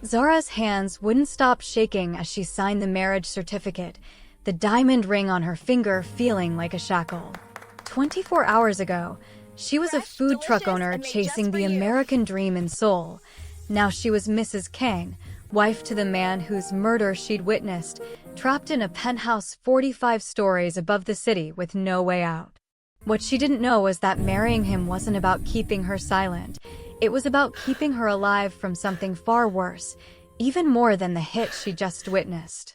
Zara's hands wouldn't stop shaking as she signed the marriage certificate, the diamond ring on her finger feeling like a shackle. 24 hours ago, she was a food truck owner chasing the American dream in Seoul. Now she was Mrs. Kang, wife to the man whose murder she'd witnessed, trapped in a penthouse 45 stories above the city with no way out. What she didn't know was that marrying him wasn't about keeping her silent. It was about keeping her alive from something far worse, even more than the hit she just witnessed.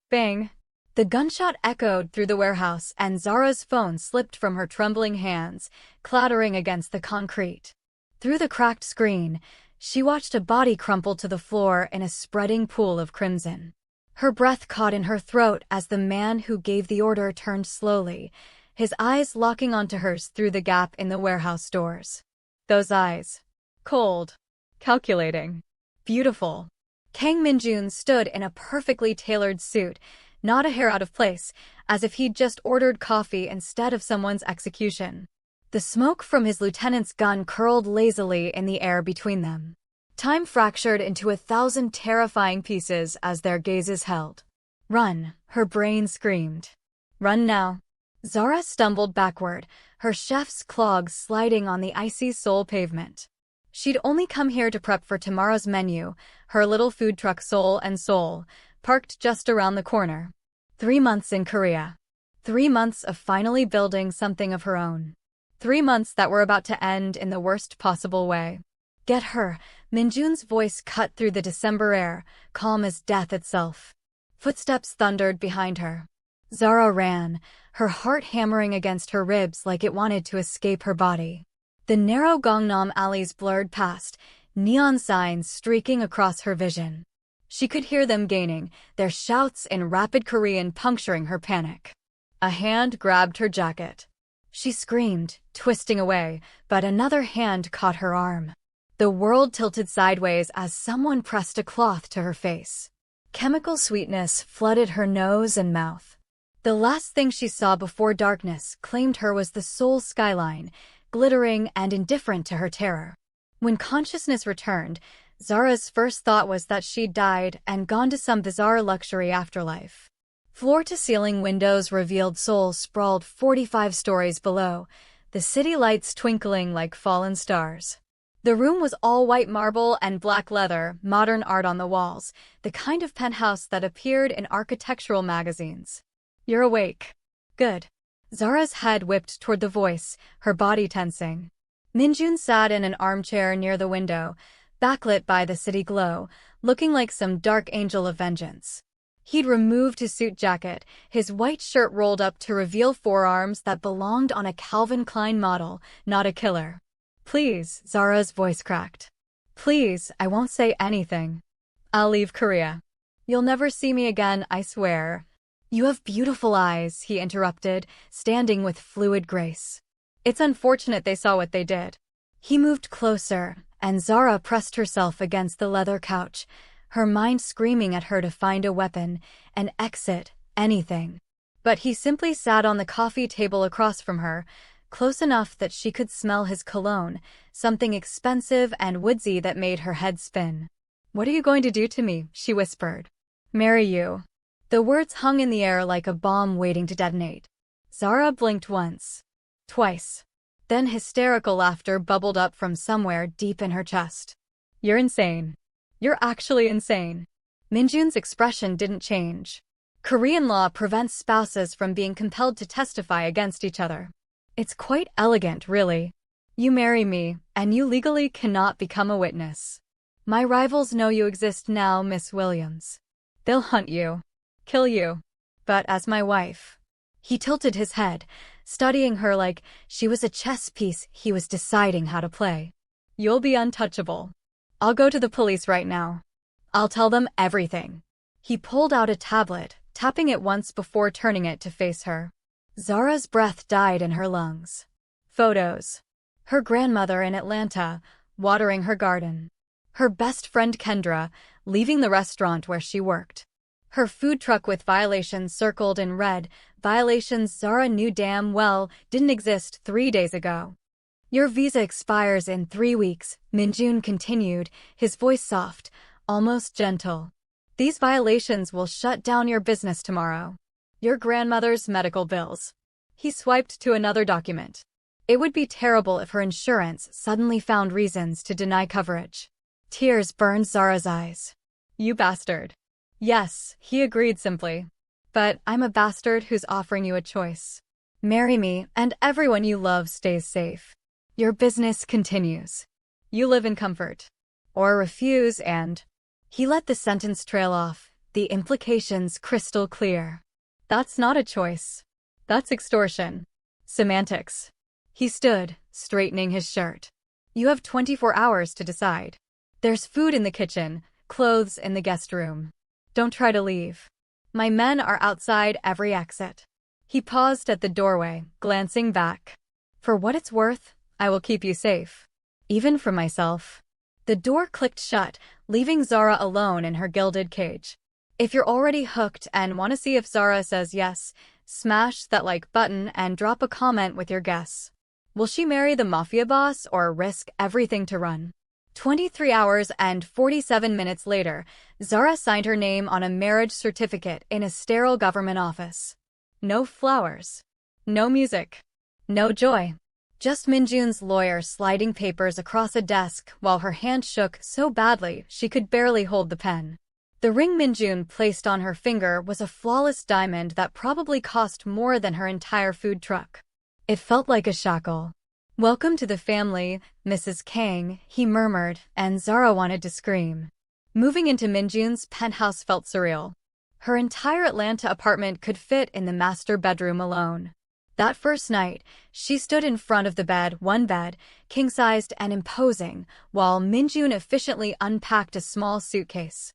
Bang! The gunshot echoed through the warehouse, and Zara's phone slipped from her trembling hands, clattering against the concrete. Through the cracked screen, she watched a body crumple to the floor in a spreading pool of crimson. Her breath caught in her throat as the man who gave the order turned slowly, his eyes locking onto hers through the gap in the warehouse doors. Those eyes. Cold. Calculating. Beautiful. Kang Min-jun stood in a perfectly tailored suit, not a hair out of place, as if he'd just ordered coffee instead of someone's execution. The smoke from his lieutenant's gun curled lazily in the air between them. Time fractured into 1,000 terrifying pieces as their gazes held. Run, her brain screamed. Run now. Zara stumbled backward, her chef's clogs sliding on the icy Seoul pavement. She'd only come here to prep for tomorrow's menu, her little food truck Seoul and Seoul, parked just around the corner. 3 months in Korea. 3 months of finally building something of her own. 3 months that were about to end in the worst possible way. Get her, Min-jun's voice cut through the December air, calm as death itself. Footsteps thundered behind her. Zara ran, her heart hammering against her ribs like it wanted to escape her body. The narrow Gangnam alleys blurred past, neon signs streaking across her vision. She could hear them gaining, their shouts in rapid Korean puncturing her panic. A hand grabbed her jacket. She screamed, twisting away, but another hand caught her arm. The world tilted sideways as someone pressed a cloth to her face. Chemical sweetness flooded her nose and mouth. The last thing she saw before darkness claimed her was the Seoul skyline, glittering and indifferent to her terror. When consciousness returned, Zara's first thought was that she'd died and gone to some bizarre luxury afterlife. Floor-to-ceiling windows revealed Seoul sprawled 45 stories below, the city lights twinkling like fallen stars. The room was all white marble and black leather, modern art on the walls, the kind of penthouse that appeared in architectural magazines. You're awake. Good. Zara's head whipped toward the voice, her body tensing. Min-jun sat in an armchair near the window, backlit by the city glow, looking like some dark angel of vengeance. He'd removed his suit jacket, his white shirt rolled up to reveal forearms that belonged on a Calvin Klein model, not a killer. Please, Zara's voice cracked. Please, I won't say anything. I'll leave Korea. You'll never see me again, I swear. You have beautiful eyes, he interrupted, standing with fluid grace. It's unfortunate they saw what they did. He moved closer, and Zara pressed herself against the leather couch, her mind screaming at her to find a weapon, an exit, anything. But he simply sat on the coffee table across from her, close enough that she could smell his cologne, something expensive and woodsy that made her head spin. What are you going to do to me? She whispered. Marry you. The words hung in the air like a bomb waiting to detonate. Zara blinked once. Twice. Then hysterical laughter bubbled up from somewhere deep in her chest. You're insane. You're actually insane. Min-jun's expression didn't change. Korean law prevents spouses from being compelled to testify against each other. It's quite elegant, really. You marry me, and you legally cannot become a witness. My rivals know you exist now, Miss Williams. They'll hunt you. Kill you. But as my wife. He tilted his head, studying her like she was a chess piece he was deciding how to play. You'll be untouchable. I'll go to the police right now. I'll tell them everything. He pulled out a tablet, tapping it once before turning it to face her. Zara's breath died in her lungs. Photos. Her grandmother in Atlanta, watering her garden. Her best friend Kendra, leaving the restaurant where she worked. Her food truck with violations circled in red, violations Zara knew damn well didn't exist 3 days ago. Your visa expires in 3 weeks, Min-jun continued, his voice soft, almost gentle. These violations will shut down your business tomorrow. Your grandmother's medical bills. He swiped to another document. It would be terrible if her insurance suddenly found reasons to deny coverage. Tears burned Zara's eyes. You bastard. Yes, he agreed simply. But I'm a bastard who's offering you a choice. Marry me, and everyone you love stays safe. Your business continues. You live in comfort. Or refuse and... He let the sentence trail off, the implications crystal clear. That's not a choice. That's extortion. Semantics. He stood, straightening his shirt. You have 24 hours to decide. There's food in the kitchen, clothes in the guest room. Don't try to leave. My men are outside every exit. He paused at the doorway, glancing back. For what it's worth, I will keep you safe. Even from myself. The door clicked shut, leaving Zara alone in her gilded cage. If you're already hooked and want to see if Zara says yes, smash that like button and drop a comment with your guess. Will she marry the Mafia boss or risk everything to run? 23 hours and 47 minutes later, Zara signed her name on a marriage certificate in a sterile government office. No flowers. No music. No joy. Just Min-jun's lawyer sliding papers across a desk while her hand shook so badly she could barely hold the pen. The ring Min-jun placed on her finger was a flawless diamond that probably cost more than her entire food truck. It felt like a shackle. Welcome to the family, Mrs. Kang, he murmured, and Zara wanted to scream. Moving into Min-jun's penthouse felt surreal. Her entire Atlanta apartment could fit in the master bedroom alone. That first night, she stood in front of the bed, one bed, king-sized and imposing, while Min-jun efficiently unpacked a small suitcase.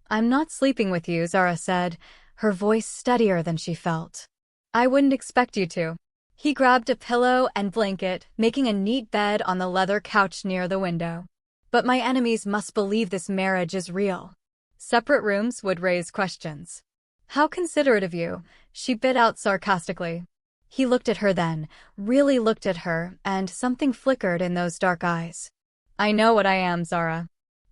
I'm not sleeping with you, Zara said, her voice steadier than she felt. I wouldn't expect you to. He grabbed a pillow and blanket, making a neat bed on the leather couch near the window. But my enemies must believe this marriage is real. Separate rooms would raise questions. How considerate of you, she bit out sarcastically. He looked at her then, really looked at her, and something flickered in those dark eyes. I know what I am, Zara.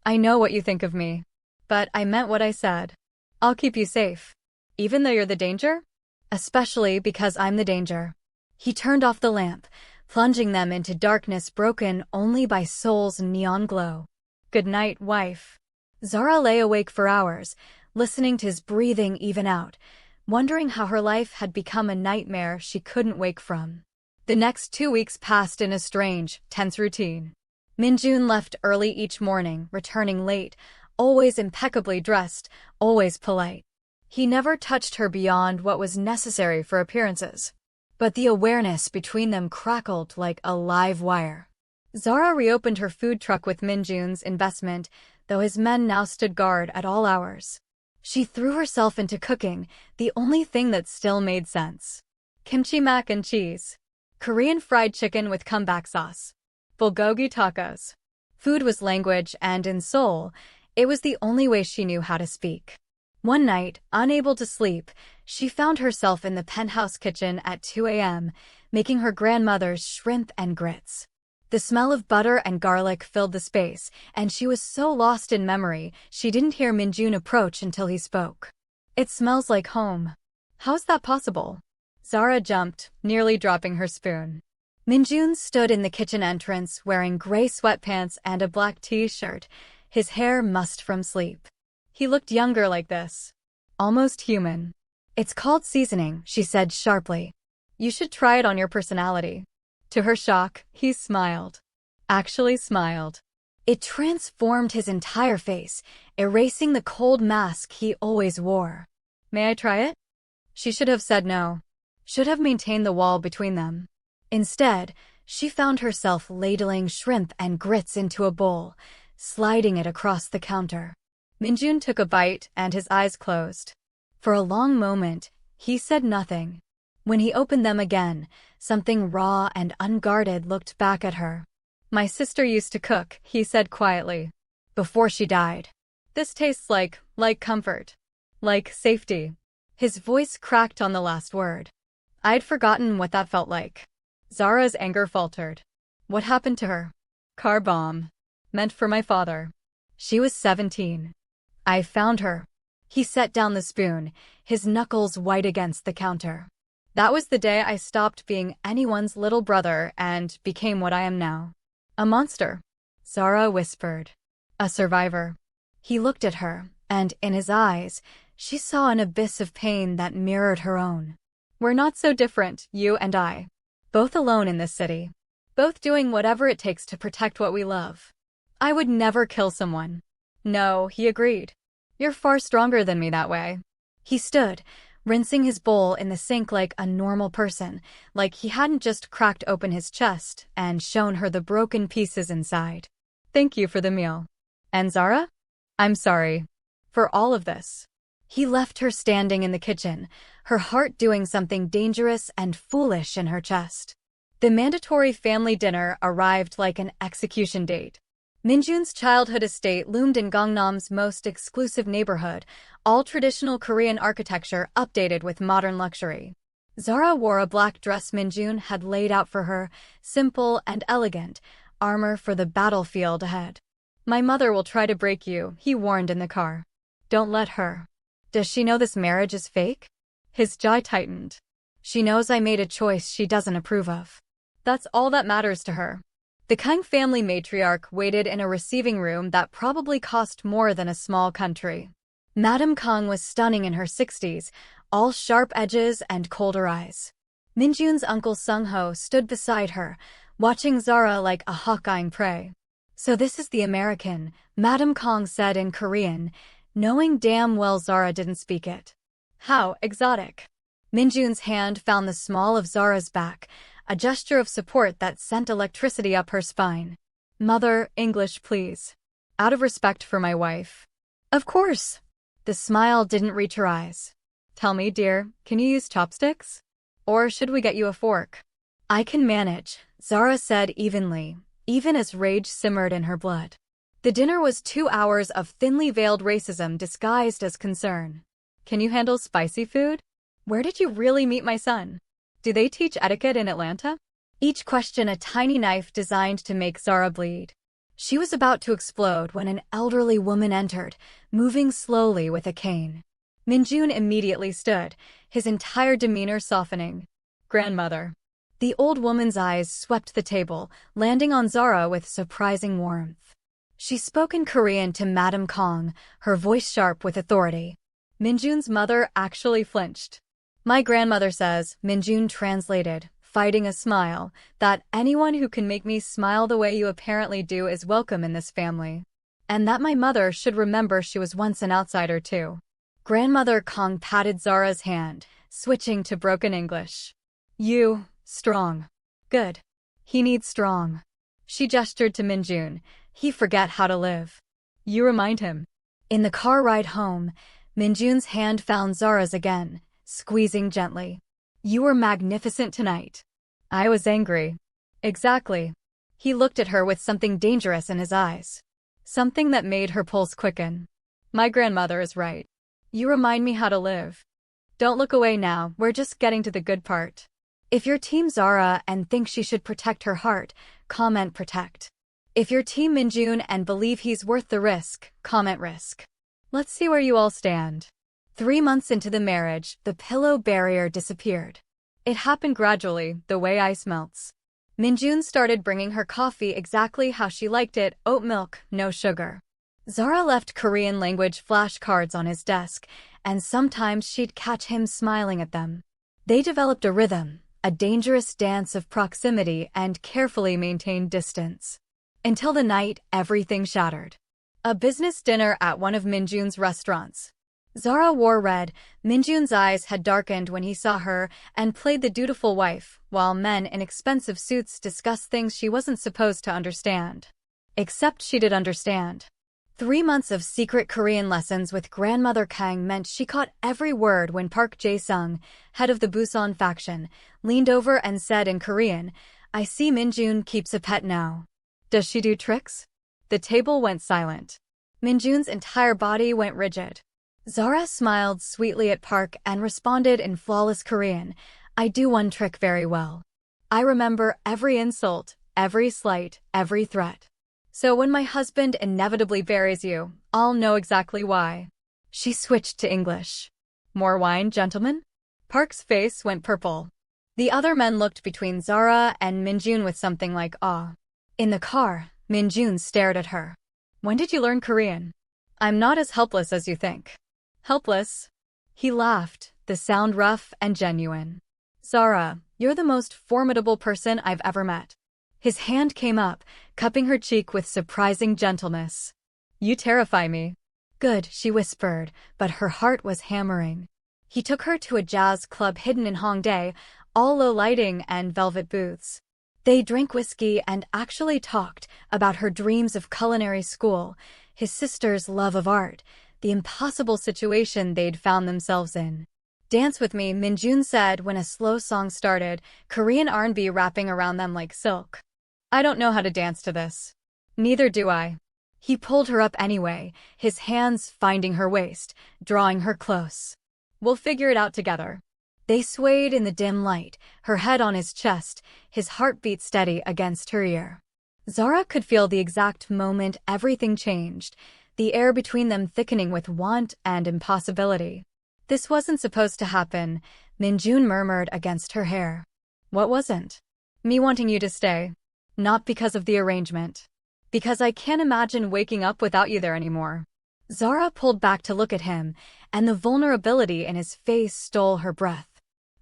I know what you think of me. But I meant what I said. I'll keep you safe. Even though you're the danger? Especially because I'm the danger. He turned off the lamp, plunging them into darkness broken only by Seoul's neon glow. Good night, wife. Zara lay awake for hours, listening to his breathing even out, wondering how her life had become a nightmare she couldn't wake from. The next 2 weeks passed in a strange, tense routine. Min-jun left early each morning, returning late, always impeccably dressed, always polite. He never touched her beyond what was necessary for appearances. But the awareness between them crackled like a live wire. Zara reopened her food truck with Min-jun's investment, though his men now stood guard at all hours. She threw herself into cooking, the only thing that still made sense. Kimchi mac and cheese. Korean fried chicken with comeback sauce. Bulgogi tacos. Food was language, and in Seoul, it was the only way she knew how to speak. One night, unable to sleep, she found herself in the penthouse kitchen at 2 a.m., making her grandmother's shrimp and grits. The smell of butter and garlic filled the space, and she was so lost in memory, she didn't hear Min-jun approach until he spoke. It smells like home. How's that possible? Zara jumped, nearly dropping her spoon. Min-jun stood in the kitchen entrance wearing gray sweatpants and a black t-shirt, his hair mussed from sleep. He looked younger like this. Almost human. It's called seasoning, she said sharply. You should try it on your personality. To her shock, he smiled. Actually smiled. It transformed his entire face, erasing the cold mask he always wore. May I try it? She should have said no. Should have maintained the wall between them. Instead, she found herself ladling shrimp and grits into a bowl, sliding it across the counter. Min-jun took a bite and his eyes closed. For a long moment, he said nothing. When he opened them again, something raw and unguarded looked back at her. My sister used to cook, he said quietly. Before she died. This tastes like comfort. Like safety. His voice cracked on the last word. I'd forgotten what that felt like. Zara's anger faltered. What happened to her? Car bomb. Meant for my father. She was 17. I found her. He set down the spoon, his knuckles white against the counter. That was the day I stopped being anyone's little brother and became what I am now. A monster, Zara whispered. A survivor. He looked at her, and in his eyes, she saw an abyss of pain that mirrored her own. We're not so different, you and I. Both alone in this city. Both doing whatever it takes to protect what we love. I would never kill someone. No, he agreed. You're far stronger than me that way. He stood, rinsing his bowl in the sink like a normal person, like he hadn't just cracked open his chest and shown her the broken pieces inside. Thank you for the meal. And Zara? I'm sorry. For all of this. He left her standing in the kitchen, her heart doing something dangerous and foolish in her chest. The mandatory family dinner arrived like an execution date. Min-jun's childhood estate loomed in Gangnam's most exclusive neighborhood, all traditional Korean architecture updated with modern luxury. Zara wore a black dress Min-jun had laid out for her, simple and elegant, armor for the battlefield ahead. My mother will try to break you, he warned in the car. Don't let her. Does she know this marriage is fake? His jaw tightened. She knows I made a choice she doesn't approve of. That's all that matters to her. The Kang family matriarch waited in a receiving room that probably cost more than a small country. Madame Kang was stunning in her 60s, all sharp edges and colder eyes. Min-jun's uncle Sung-ho stood beside her, watching Zara like a hawk eyeing prey. So this is the American, Madame Kang said in Korean, knowing damn well Zara didn't speak it. How exotic. Min-jun's hand found the small of Zara's back, a gesture of support that sent electricity up her spine. Mother, English please. Out of respect for my wife. Of course. The smile didn't reach her eyes. Tell me, dear, can you use chopsticks? Or should we get you a fork? I can manage, Zara said evenly, even as rage simmered in her blood. The dinner was 2 hours of thinly veiled racism disguised as concern. Can you handle spicy food? Where did you really meet my son? Do they teach etiquette in Atlanta? Each question a tiny knife designed to make Zara bleed. She was about to explode when an elderly woman entered, moving slowly with a cane. Min-jun immediately stood, his entire demeanor softening. Grandmother. The old woman's eyes swept the table, landing on Zara with surprising warmth. She spoke in Korean to Madame Kang, her voice sharp with authority. Min-jun's mother actually flinched. My grandmother says, Min-jun translated, fighting a smile, that anyone who can make me smile the way you apparently do is welcome in this family. And that my mother should remember she was once an outsider too. Grandmother Kang patted Zara's hand, switching to broken English. You, strong. Good. He needs strong. She gestured to Min-jun. He forget how to live. You remind him. In the car ride home, Min-jun's hand found Zara's again, squeezing gently. You were magnificent tonight. I was angry. Exactly. He looked at her with something dangerous in his eyes. Something that made her pulse quicken. My grandmother is right. You remind me how to live. Don't look away now, we're just getting to the good part. If you're Team Zara and think she should protect her heart, comment protect. If you're Team Min-jun and believe he's worth the risk, comment risk. Let's see where you all stand. 3 months into the marriage, the pillow barrier disappeared. It happened gradually, the way ice melts. Min-jun started bringing her coffee exactly how she liked it, oat milk, no sugar. Zara left Korean language flashcards on his desk, and sometimes she'd catch him smiling at them. They developed a rhythm, a dangerous dance of proximity and carefully maintained distance. Until the night everything shattered. A business dinner at one of Min-jun's restaurants. Zara wore red, Min-jun's eyes had darkened when he saw her and played the dutiful wife, while men in expensive suits discussed things she wasn't supposed to understand. Except she did understand. 3 months of secret Korean lessons with grandmother Kang meant she caught every word when Park Jae-sung, head of the Busan faction, leaned over and said in Korean, I see Min-jun keeps a pet now. Does she do tricks? The table went silent. Min-jun's entire body went rigid. Zara smiled sweetly at Park and responded in flawless Korean, I do one trick very well. I remember every insult, every slight, every threat. So when my husband inevitably buries you, I'll know exactly why. She switched to English. More wine, gentlemen? Park's face went purple. The other men looked between Zara and Min-jun with something like awe. In the car, Min-jun stared at her. When did you learn Korean? I'm not as helpless as you think. Helpless? He laughed, the sound rough and genuine. Zara, you're the most formidable person I've ever met. His hand came up, cupping her cheek with surprising gentleness. You terrify me. Good, she whispered, but her heart was hammering. He took her to a jazz club hidden in Hongdae, all low lighting and velvet booths. They drank whiskey and actually talked about her dreams of culinary school, his sister's love of art, the impossible situation they'd found themselves in. Dance with me, Min-jun said when a slow song started, Korean R&B wrapping around them like silk. I don't know how to dance to this. Neither do I. He pulled her up anyway, his hands finding her waist, drawing her close. We'll figure it out together. They swayed in the dim light, her head on his chest, his heartbeat steady against her ear. Zara could feel the exact moment everything changed, the air between them thickening with want and impossibility. This wasn't supposed to happen, Min-jun murmured against her hair. What wasn't? Me wanting you to stay. Not because of the arrangement. Because I can't imagine waking up without you there anymore. Zara pulled back to look at him, and the vulnerability in his face stole her breath.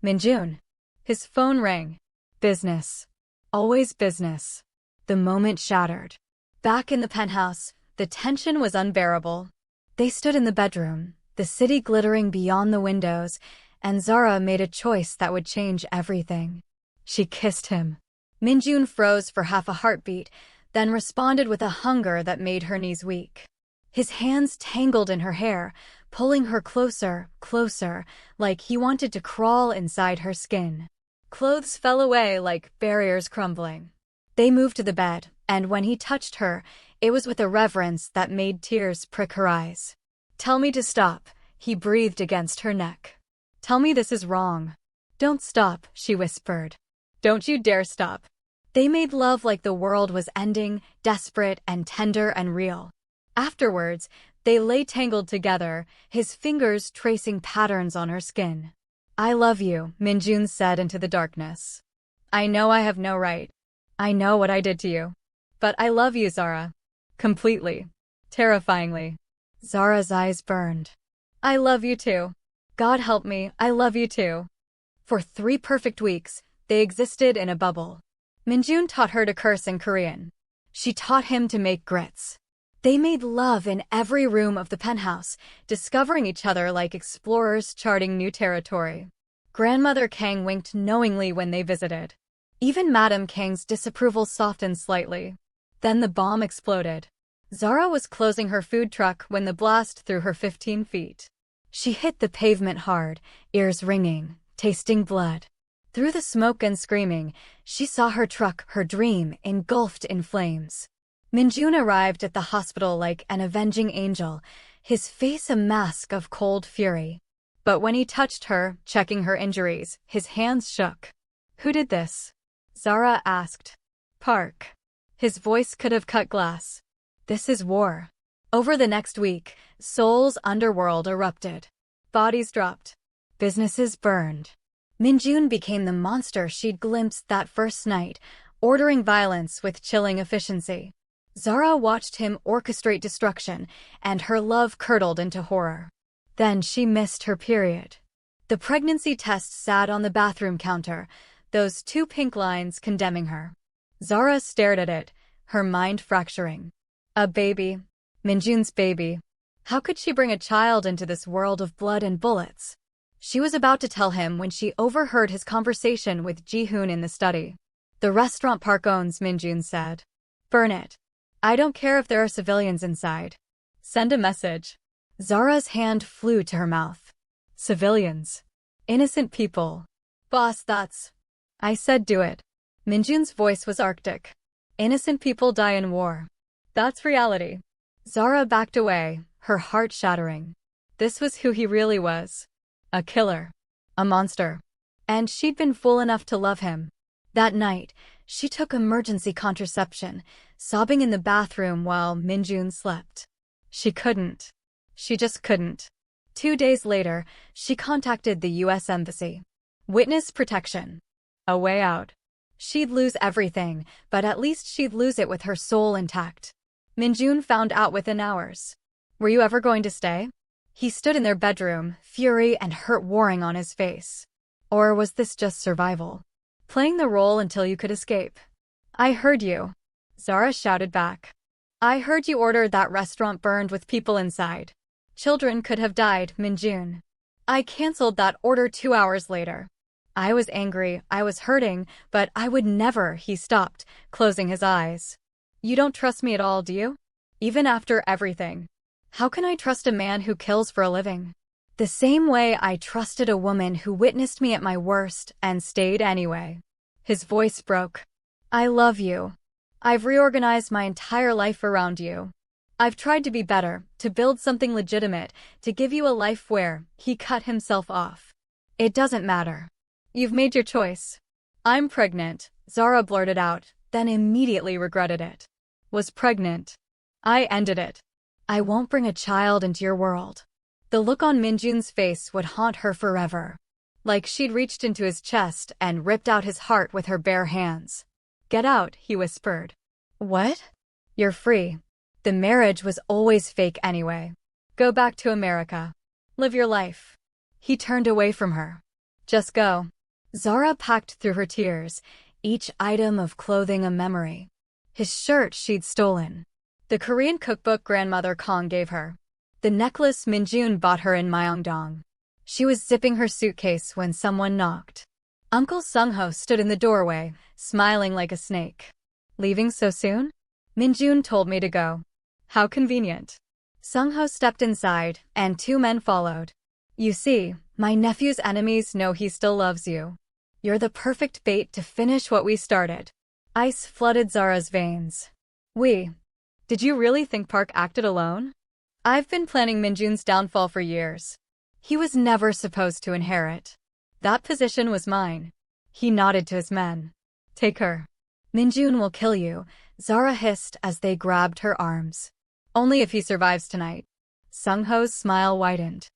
Min-jun. His phone rang. Business. Always business. The moment shattered. Back in the penthouse, the tension was unbearable. They stood in the bedroom, the city glittering beyond the windows, and Zara made a choice that would change everything. She kissed him. Min-jun froze for half a heartbeat, then responded with a hunger that made her knees weak. His hands tangled in her hair, pulling her closer, closer, like he wanted to crawl inside her skin. Clothes fell away like barriers crumbling. They moved to the bed, and when he touched her, it was with a reverence that made tears prick her eyes. Tell me to stop, he breathed against her neck. Tell me this is wrong. Don't stop, she whispered. Don't you dare stop. They made love like the world was ending, desperate and tender and real. Afterwards, they lay tangled together, his fingers tracing patterns on her skin. I love you, Min-jun said into the darkness. I know I have no right. I know what I did to you. But I love you, Zara. Completely. Terrifyingly. Zara's eyes burned. I love you too. God help me, I love you too. For 3 perfect weeks, they existed in a bubble. Min-jun taught her to curse in Korean. She taught him to make grits. They made love in every room of the penthouse, discovering each other like explorers charting new territory. Grandmother Kang winked knowingly when they visited. Even Madame Kang's disapproval softened slightly. Then the bomb exploded. Zara was closing her food truck when the blast threw her 15 feet. She hit the pavement hard, ears ringing, tasting blood. Through the smoke and screaming, she saw her truck, her dream, engulfed in flames. Min-jun arrived at the hospital like an avenging angel, his face a mask of cold fury. But when he touched her, checking her injuries, his hands shook. Who did this? Zara asked. Park. His voice could have cut glass. This is war. Over the next week, Seoul's underworld erupted. Bodies dropped. Businesses burned. Min-jun became the monster she'd glimpsed that first night, ordering violence with chilling efficiency. Zara watched him orchestrate destruction, and her love curdled into horror. Then she missed her period. The pregnancy test sat on the bathroom counter, those 2 pink lines condemning her. Zara stared at it, her mind fracturing. A baby. Min-jun's baby. How could she bring a child into this world of blood and bullets? She was about to tell him when she overheard his conversation with Ji-hoon in the study. The restaurant Park owns, Min-jun said. Burn it. I don't care if there are civilians inside. Send a message. Zara's hand flew to her mouth. Civilians. Innocent people. Boss, that's... I said do it. Min-jun's voice was arctic. Innocent people die in war. That's reality. Zara backed away, her heart shattering. This was who he really was. A killer. A monster. And she'd been fool enough to love him. That night, she took emergency contraception, sobbing in the bathroom while Min-jun slept. She couldn't. She just couldn't. 2 days later, she contacted the U.S. Embassy. Witness protection. A way out. She'd lose everything, but at least she'd lose it with her soul intact. Min-jun found out within hours. Were you ever going to stay? He stood in their bedroom, fury and hurt warring on his face. Or was this just survival? Playing the role until you could escape. I heard you. Zara shouted back. I heard you ordered that restaurant burned with people inside. Children could have died, Min-jun. I canceled that order 2 hours later. I was angry, I was hurting, but I would never, he stopped, closing his eyes. You don't trust me at all, do you? Even after everything. How can I trust a man who kills for a living? The same way I trusted a woman who witnessed me at my worst and stayed anyway. His voice broke. I love you. I've reorganized my entire life around you. I've tried to be better, to build something legitimate, to give you a life where he cut himself off. It doesn't matter. You've made your choice. I'm pregnant, Zara blurted out, then immediately regretted it. Was pregnant. I ended it. I won't bring a child into your world. The look on Min-jun's face would haunt her forever. Like she'd reached into his chest and ripped out his heart with her bare hands. Get out, he whispered. What? You're free. The marriage was always fake anyway. Go back to America. Live your life. He turned away from her. Just go. Zara packed through her tears, each item of clothing a memory. His shirt she'd stolen. The Korean cookbook grandmother Kang gave her. The necklace Min-jun bought her in Myeongdong. She was zipping her suitcase when someone knocked. Uncle Sung-ho stood in the doorway, smiling like a snake. Leaving so soon? Min-jun told me to go. How convenient. Sung-ho stepped inside, and 2 men followed. You see, my nephew's enemies know he still loves you. You're the perfect bait to finish what we started. Ice flooded Zara's veins. Did you really think Park acted alone? I've been planning Min-jun's downfall for years. He was never supposed to inherit. That position was mine. He nodded to his men. Take her. Min-jun will kill you, Zara hissed as they grabbed her arms. Only if he survives tonight. Sung-ho's smile widened.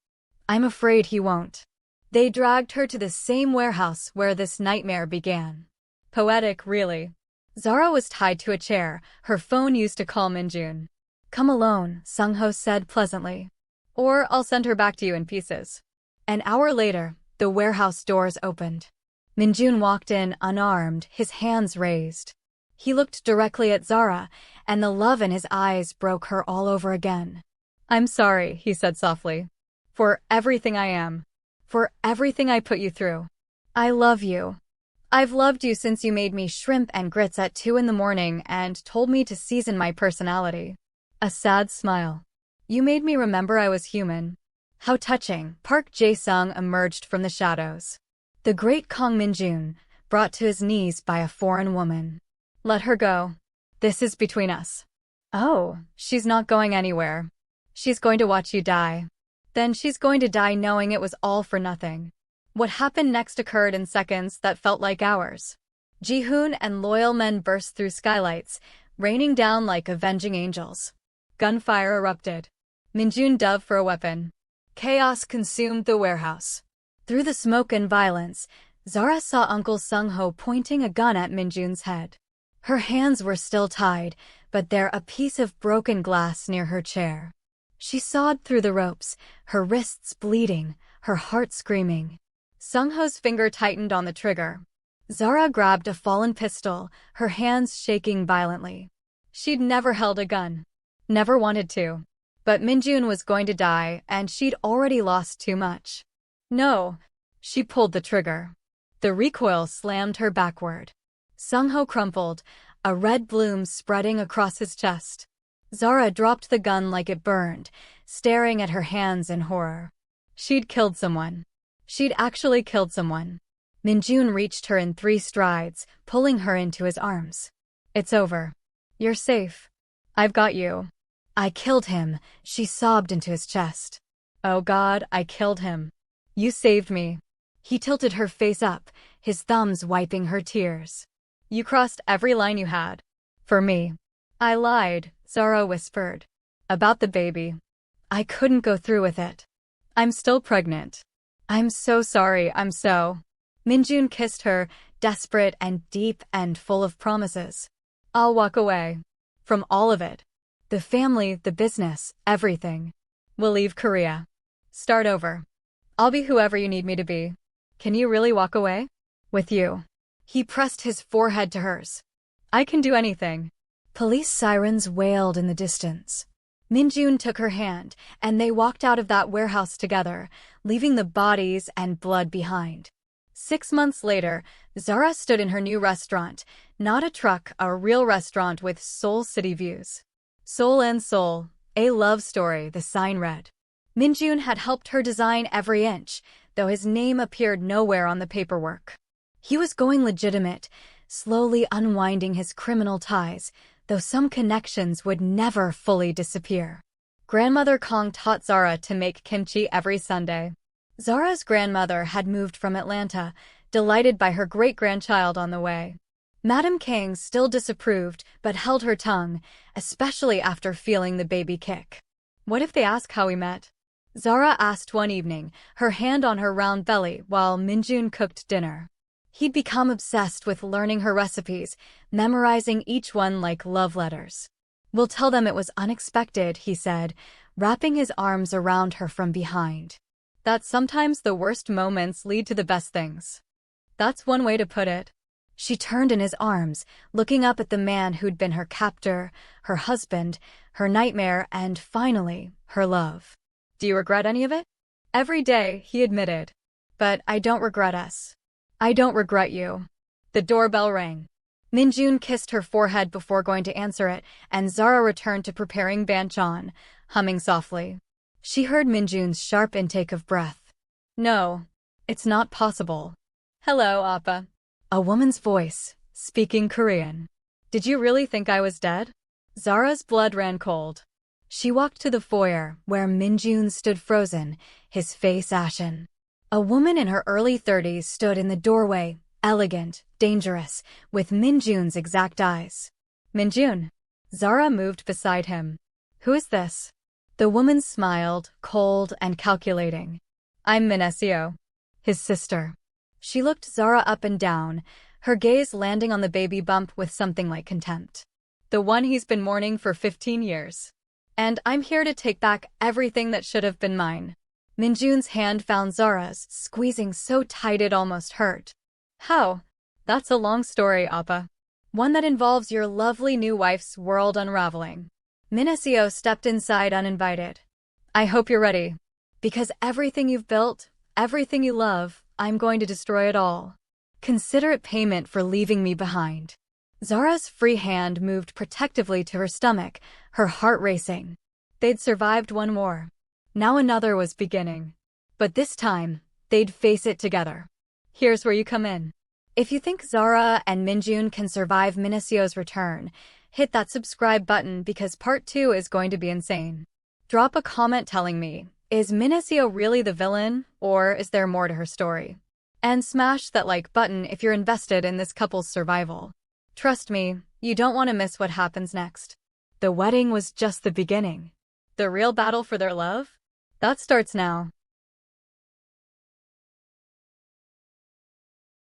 I'm afraid he won't. They dragged her to the same warehouse where this nightmare began. Poetic, really. Zara was tied to a chair, her phone used to call Min-jun. Come alone, Sung-ho said pleasantly. Or I'll send her back to you in pieces. An hour later, the warehouse doors opened. Min-jun walked in unarmed, his hands raised. He looked directly at Zara, and the love in his eyes broke her all over again. I'm sorry, he said softly. For everything I am. For everything I put you through. I love you. I've loved you since you made me shrimp and grits at 2 in the morning and told me to season my personality. A sad smile. You made me remember I was human. How touching. Park Jae-sung emerged from the shadows. The great Kang Min-jun, brought to his knees by a foreign woman. Let her go. This is between us. Oh, she's not going anywhere. She's going to watch you die. Then she's going to die knowing it was all for nothing. What happened next occurred in seconds that felt like hours. Ji-hoon and loyal men burst through skylights, raining down like avenging angels. Gunfire erupted. Min-jun dove for a weapon. Chaos consumed the warehouse. Through the smoke and violence, Zara saw Uncle Sung-ho pointing a gun at Min-jun's head. Her hands were still tied, but there a piece of broken glass near her chair. She sawed through the ropes, her wrists bleeding, her heart screaming. Sung-ho's finger tightened on the trigger. Zara grabbed a fallen pistol, her hands shaking violently. She'd never held a gun. Never wanted to. But Min-jun was going to die, and she'd already lost too much. No. She pulled the trigger. The recoil slammed her backward. Sung-ho crumpled, a red bloom spreading across his chest. Zara dropped the gun like it burned, staring at her hands in horror. She'd killed someone. She'd actually killed someone. Min-jun reached her in 3 strides, pulling her into his arms. It's over. You're safe. I've got you. I killed him, she sobbed into his chest. Oh God, I killed him. You saved me. He tilted her face up, his thumbs wiping her tears. You crossed every line you had. For me. I lied, Zara whispered. About the baby. I couldn't go through with it. I'm still pregnant. I'm so sorry, Min-jun kissed her, desperate and deep and full of promises. I'll walk away. From all of it. The family, the business, everything. We'll leave Korea. Start over. I'll be whoever you need me to be. Can you really walk away? With you. He pressed his forehead to hers. I can do anything. Police sirens wailed in the distance. Min-jun took her hand, and they walked out of that warehouse together, leaving the bodies and blood behind. 6 months later, Zara stood in her new restaurant, not a truck, a real restaurant with Seoul city views. Seoul and Seoul, a love story, the sign read. Min-jun had helped her design every inch, though his name appeared nowhere on the paperwork. He was going legitimate, slowly unwinding his criminal ties, though some connections would never fully disappear. Grandmother Kang taught Zara to make kimchi every Sunday. Zara's grandmother had moved from Atlanta, delighted by her great-grandchild on the way. Madame Kang still disapproved, but held her tongue, especially after feeling the baby kick. What if they ask how we met? Zara asked one evening, her hand on her round belly while Min-jun cooked dinner. He'd become obsessed with learning her recipes, memorizing each one like love letters. We'll tell them it was unexpected, he said, wrapping his arms around her from behind. That sometimes the worst moments lead to the best things. That's one way to put it. She turned in his arms, looking up at the man who'd been her captor, her husband, her nightmare, and finally, her love. Do you regret any of it? Every day, he admitted. But I don't regret us. I don't regret you. The doorbell rang. Min-jun kissed her forehead before going to answer it, and Zara returned to preparing banchan, humming softly. She heard Min-jun's sharp intake of breath. No, it's not possible. Hello, Appa. A woman's voice, speaking Korean. Did you really think I was dead? Zara's blood ran cold. She walked to the foyer, where Min-jun stood frozen, his face ashen. A woman in her early 30s stood in the doorway, elegant, dangerous, with Min-jun's exact eyes. Min-jun. Zara moved beside him. Who is this? The woman smiled, cold and calculating. I'm Minesio. His sister. She looked Zara up and down, her gaze landing on the baby bump with something like contempt. The one he's been mourning for 15 years. And I'm here to take back everything that should have been mine. Min-jun's hand found Zara's, squeezing so tight it almost hurt. How? That's a long story, Appa. One that involves your lovely new wife's world unraveling. Minesio stepped inside uninvited. I hope you're ready. Because everything you've built, everything you love, I'm going to destroy it all. Consider it payment for leaving me behind. Zara's free hand moved protectively to her stomach, her heart racing. They'd survived one war. Now another was beginning. But this time, they'd face it together. Here's where you come in. If you think Zara and Min-jun can survive Minesio's return, hit that subscribe button because part 2 is going to be insane. Drop a comment telling me, is Minesio really the villain, or is there more to her story? And smash that like button if you're invested in this couple's survival. Trust me, you don't want to miss what happens next. The wedding was just the beginning. The real battle for their love? That starts now.